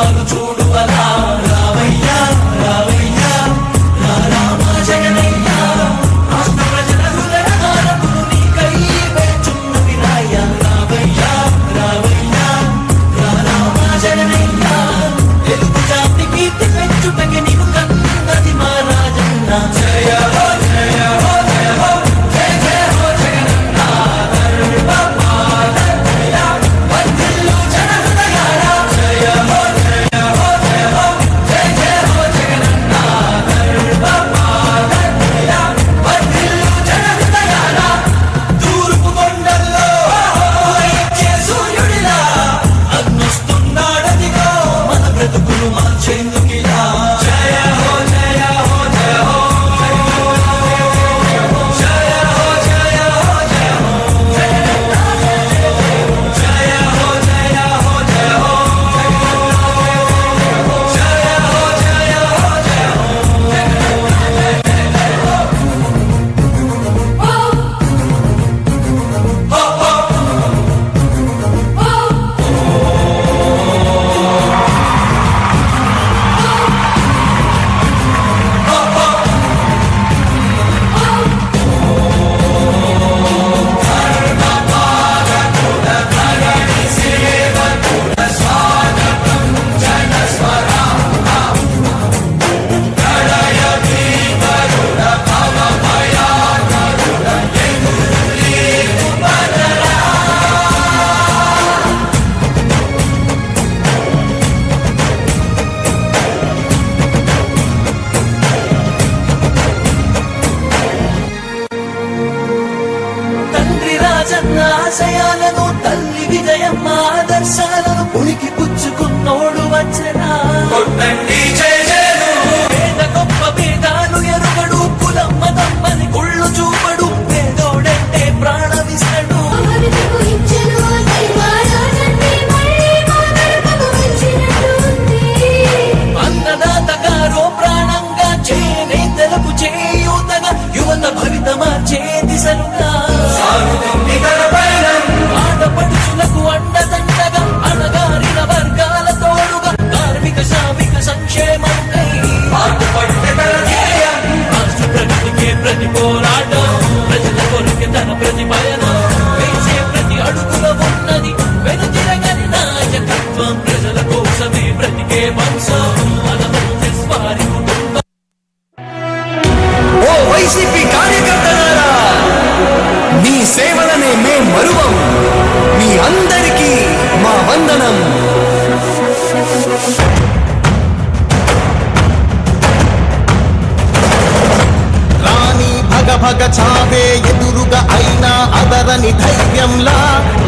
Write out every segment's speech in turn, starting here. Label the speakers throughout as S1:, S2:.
S1: రూపాలు చూడు అలా రావయ్యా రావయ్యా రామ జగనయ్య రాష్ట్ర ప్రజల హృదయ హారతులు నీకై వేచున్నవి రాయ్యా రావయ్యా రావయ్యా రామ జగనయ్య తెలుగు జాతి కీర్తి పెంచుటకి నీవు కన్నది మా రాజన్న జయ హో జయ హో జయ హో జయ జయ హో జగనన్న వర్ధిల్లు జన హృదయాల జయ హో జయ హో జయ హో జయ జయ హో జగనన్న వర్ధిల్లు జన హృదయాల తూర్పు కొండల్లో ఉదయించే సూర్యుడిలా అగ్నిస్తున్నాడదిగో మన బ్రతుకులు మార్చేందుకిలా జయ హో జయ హో జయ హో జయ హో జయ హో జయ హో జగనన్న జయ హో జయ హో జయ హో జయ హో జయ హో జయ తండ్రి రాజన్న ఆశయాలను తల్లి విజయమ్మ ఆదర్శాలను పుణికి పుచ్చుకున్నోడు వచ్చనా కొట్టండి జయజయలు పేద గొప్ప భేదాలు ఎరుగడు కులం మతం అని కుళ్ళు చూపడు పేదోడంటే ప్రాణమిస్తడు అన్నదాత గారో ప్రాణంగా చేనేతలకు చేయూతగా యువత భవిత మార్చే దిశలుగా ఆడపడుచులకు అండదండగా అణగారిన వర్గాల తోడుగా కార్మిక శ్రామిక సంక్షేమంకై రాష్ట్ర ప్రగతికే ప్రతి పోరాటం ప్రజల కొరకే తన ప్రతి పయనం వేసే ప్రతి అడుగులో ఉన్నది వెనుతిరగని నాయకత్వం ప్రజల కోసమే బ్రతికే వంశం మన వారి కుటుంబం.
S2: ఓ వైసీపీ కార్యకర్తలారా, మీ సేవలనే మేం మరువం. మీ అందరికీ మా వందనం.
S3: రాణి భగ భగ చావే ఎదురుగా అయినా అదరని ధైర్యంలా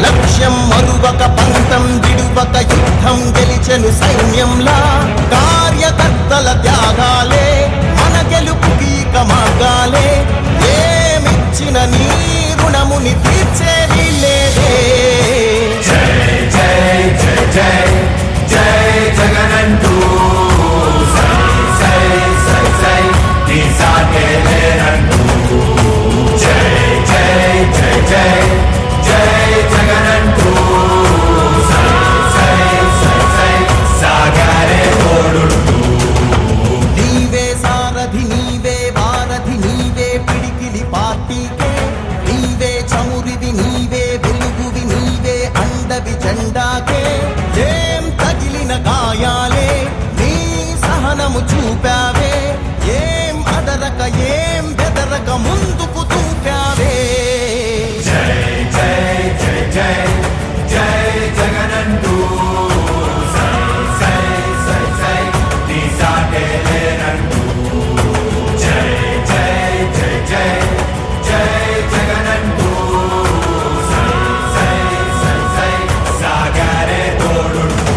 S3: లక్ష్యం మరువక పంతం విడువక యుద్ధం గెలిచెను సైన్యంలా కార్యకర్తల త్యాగాలే మన గెలుపుకి మార్గాలే ఏమిచ్చిన నీ రుణముని తీర్చేది లేదే.
S4: జై జై జై జై జై జగనంటూ సై సై సై సై నీ సాటే లేనంటూ జై జై జై జై జై జగనంటూ సై సై సై సై సాగరే తోడుంటూ
S3: నీవే సారథి నీవే వారధి నీవే పిడికిలి పార్టీకే నీవే చమురివి నీవే వెలుగువి నీవే అండవి జెండాకే ఏం తగిలిన గాయాలే నీ సహనము చూపావే ఏం అదరక ఏం బెదరక ముందుకు చూపావే.
S4: జై జై జై జై జై జగనంటూ సై సై సై సై నీ సాటే లేనంటూ జై జై జై జై జై జగనంటూ సై సై సై సై సాగరే తోడుంటూ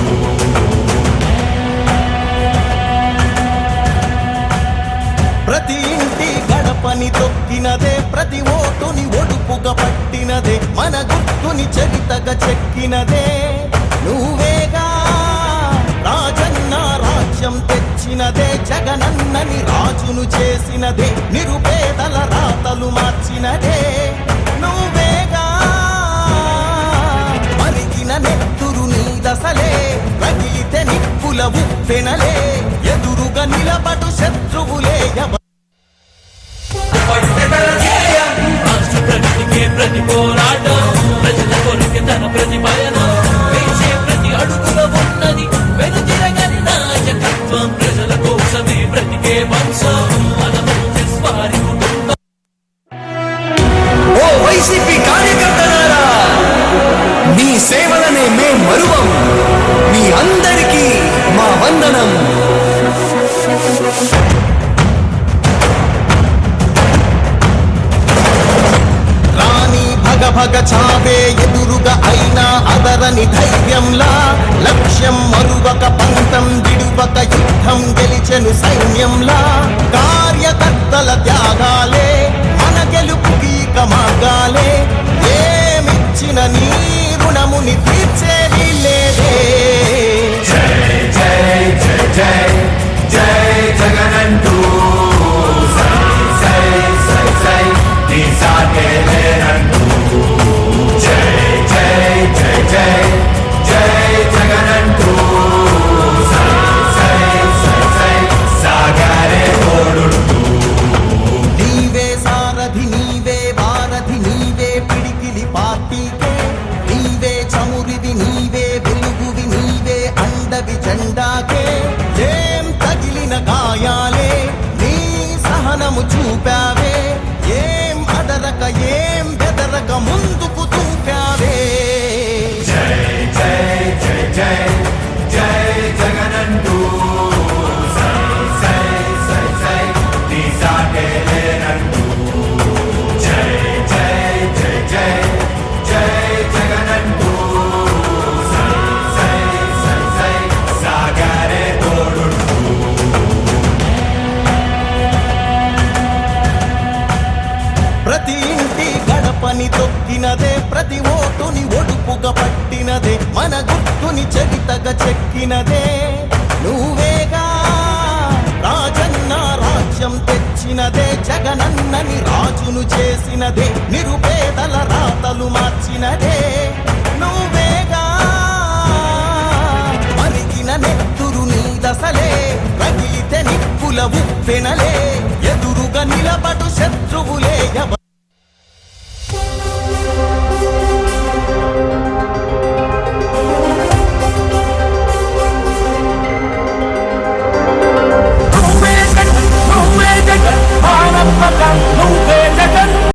S3: ప్రతి ఇంటి గడపని తొక్కినదే ప్రతి ఓటుని ఒడుపుగా పట్టినదే మన గుర్తుని చరితగా చెక్కినదే నువ్వేగా రాజన్న రాజ్యం తెచ్చినదే జగనన్నని రాజును చేసినదే నిరుపేదల రాతలు మార్చినదే నువ్వేగా మరిగిన నెత్తురు నీ దశలే రగిలితే నిప్పుల ఉప్పెనలే ఎదురుగా నిలబడు శత్రువులే
S1: రాష్ట్ర ప్రగతికి ప్రతి పోరాటం ప్రజల కొరకు తన ప్రతి పయనం వేసే ప్రతి అడుగులో ఉన్నది వెనుతిరగని నాయకత్వం ప్రజల కోసమే బ్రతికే వంశం మన వారి కుటుంబం.
S2: ఓ వైసీపీ కార్యకర్తలారా, మీ సేవలనే మే మరువం. మీ అందరికీ మా వందనం.
S3: భగ చావే ఎదురుగా అయినా అదరని ధైర్యంలా లక్ష్యం మరువక పంతం విడువక యుద్ధం గెలిచెను సైన్యంలా కార్యకర్తల త్యాగాలే మన గెలుపుకి మార్గాలే ఏమిచ్చిన నీ రుణముని తీర్చేది లేదే.
S4: జై జై జై జై జై జగనంటూ సై సై సై సై నీ సాటే లేనంటూ జై జై జై జై జై జగనంటూ సై సై సై సై సాగరే తోడుంటూ
S3: నీవే సారథి నీవే వారధి నీవే పిడికిలి పార్టీకే నీవే చమురివి నీవే వెలుగువి నీవే అండవి జెండాకే ఏం తగిలిన గాయాలే నీ సహనము చూపావే ఏం అదరక ఏం బెదరక ముందుకు చూపావే.
S4: జై జై జై జై జై జగనంటూ సై సై సై సై నీ సాటే లేనంటూ జై జై జై జై జై జగనంటూ సై సై సై సై సాగరే తోడుంటూ
S3: ప్రతి ఇంటి గడపని తొక్కినదే ప్రతి ఓటుని ఒడుపుగా పట్టినదే మన గుర్తుని చరితగా చెక్కినదే నువ్వేగా రాజన్న రాజ్యం తెచ్చినదే జగనన్నని రాజును చేసినదే నిరుపేదల రాతలు మార్చినదే నువ్వేగా మరిగిన నెత్తురు నీ దశలే రగిలితే నిప్పుల ఉప్పెనలే ఎదురుగా నిలబడు శత్రువులే
S1: నువ్వే జగన్ మానవ